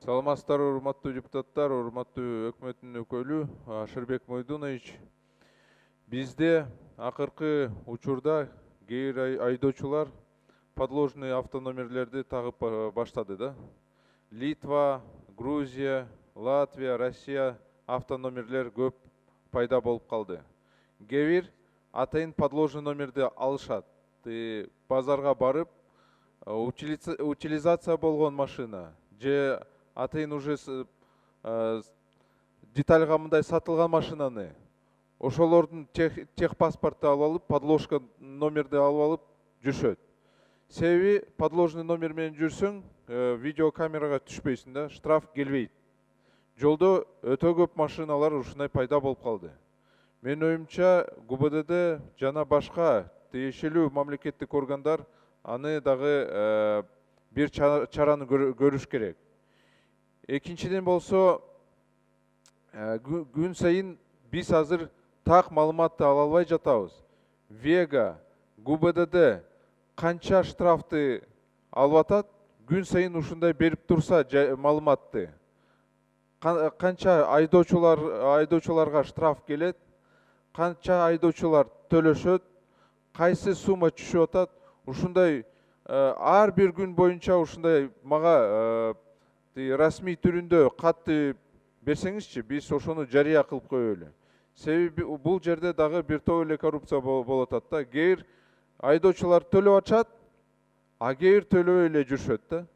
Саламатсыздар, урматтуу депутаттар, урматтуу өкмөттүн өкүлү Ашырбек Мойдунович. Бизде акыркы учурда кээ бир айдоочулар подложный автономерлерди тагып баштады да. Литва, Грузия, Латвия, Россия автономерлер көп пайда болуп калды. Кээ бир атайын подложный номерди алышат. Базарга барып, утилизация болгон машина же атайын уже детальга мындай сатылган машинаны ошолордун техпаспорту алып алып, подложка номерди алып алып жүрүшөт. Себеби подложный номер менен жүрсөң, видеокамерага түшпөйсүң да, штраф келбейт. Жолдо өтө көп машиналар ушундай пайда болуп калды. Менин оюмча, ГУБДД жана башка тиешелүү мамлекеттик органдар аны дагы бир чараны көрүш керек. Экинчиден болсо, күн сайын биз азыр так маалыматты ала албай жатабыз. Вега, ГУБДД канча штрафты алып атат, күн сайын ушундай берип турса маалыматты. Канча айдоочуларга штраф келет, канча айдоочулар төлөшөт, кайсы сумма түшүп атат, ушундай ар бир күн боюнча ушундай мага расмий түрүндө катты берсеңизчи, биз ошону жарыя кылып коелу. Себеби бул жерде дагы бир топ эле коррупция болуп атат да. Кээ бир айдоочулар төлөп атышат, а кээ бир төлөбөй эле жүрүшөт да.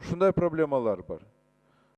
Ушундай проблемалар бар.